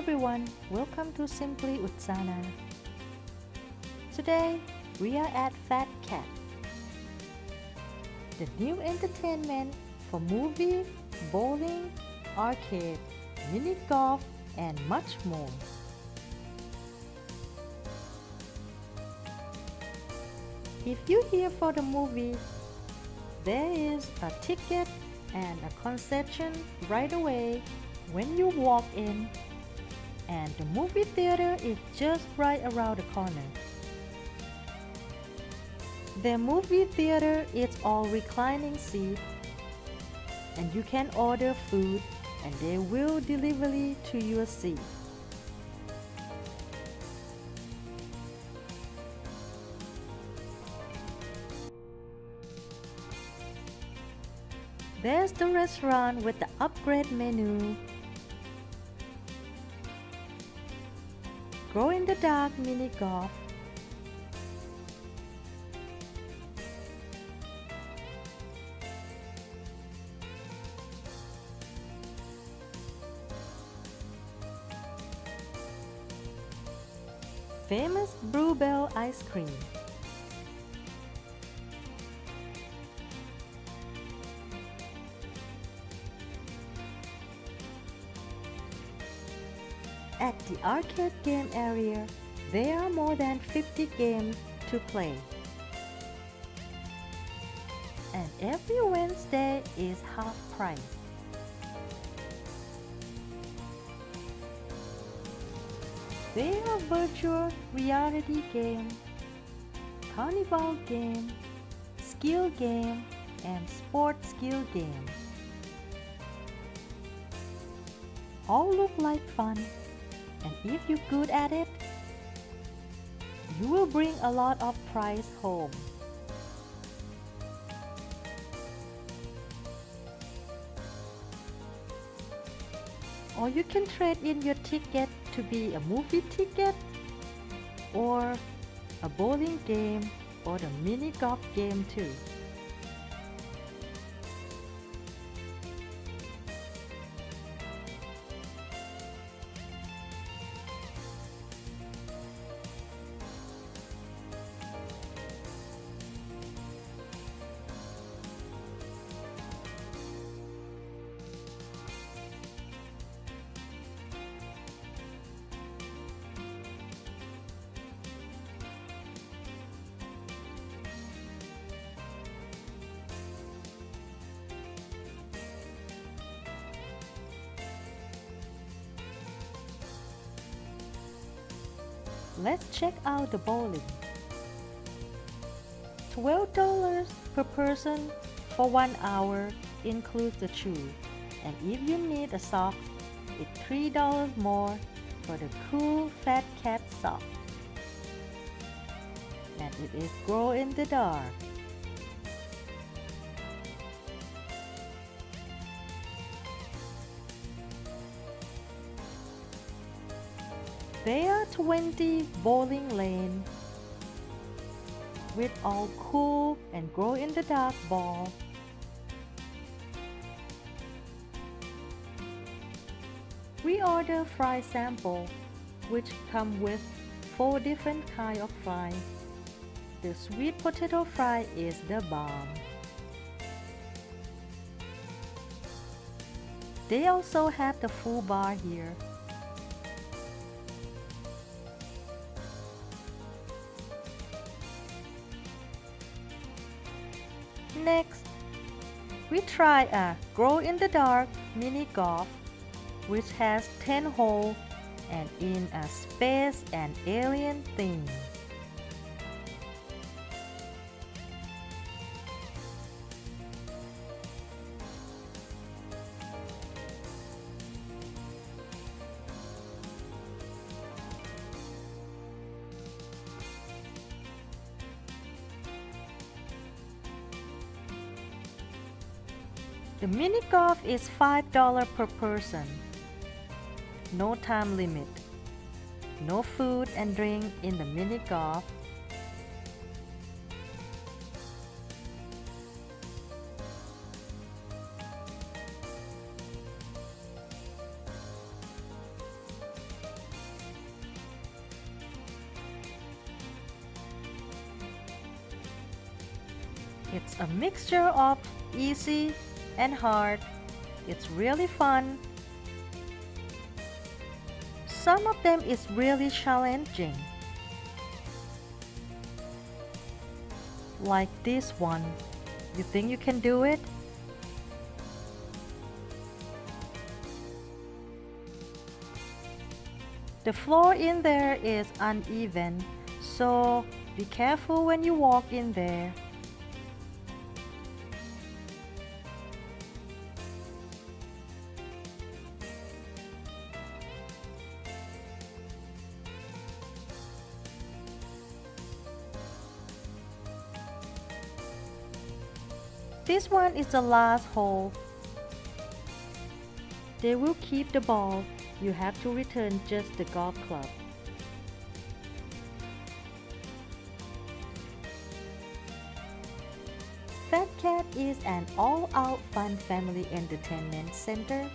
everyone, welcome to Simply Utsana. Today we are at FatCats, the new entertainment for movie, bowling, arcade, mini golf, and much more. If you're here for the movie, there is a ticket and a concession right away when you walk in, and the movie theater is just right around the corner. The movie theater is all reclining seats, and you can order food and they will deliver it to your seat. There's the restaurant with the upgrade menu, Glow in the Dark mini golf, famous Bluebell ice cream, at the arcade game area, there are more than 50 games to play. And every Wednesday is half price. There are virtual reality game, carnival game, skill game, and sports skill game. All look like fun, and if you're good at it, you will bring a lot of prize home. Or you can trade in your ticket to be a movie ticket, or a bowling game, or the mini golf game too. Let's check out the bowling. $12 per person for 1 hour includes the shoe, and if you need a sock, it's $3 more for the cool Fat Cat sock. And it is glow in the dark. There are 20 bowling lanes with all cool and glow in the dark balls. We order fry sample, which come with 4 different kind of fry. The sweet potato fry is the bomb. They also have the full bar here. Next, we try a glow in the dark mini golf, which has 10 holes and in a space and alien theme. The mini golf is $5 per person. No time limit. No food and drink in the mini golf. It's a mixture of easy and hard. It's really fun. Some of them is really challenging. Like this one. You think you can do it? The floor in there is uneven, so be careful when you walk in there. This one is the last hole. They will keep the ball. You have to return just the golf club. FatCat is an all-out fun family entertainment center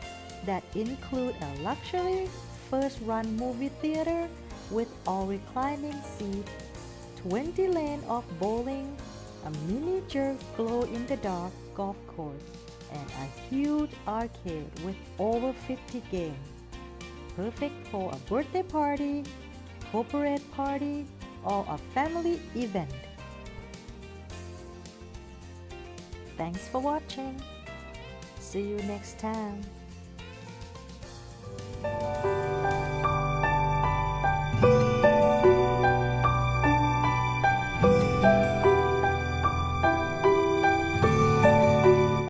that includes a luxury first-run movie theater with all reclining seats, 20 lanes of bowling, a miniature glow-in-the-dark golf course, and a huge arcade with over 50 games. Perfect for a birthday party, corporate party, or a family event. Thanks for watching. See you next time.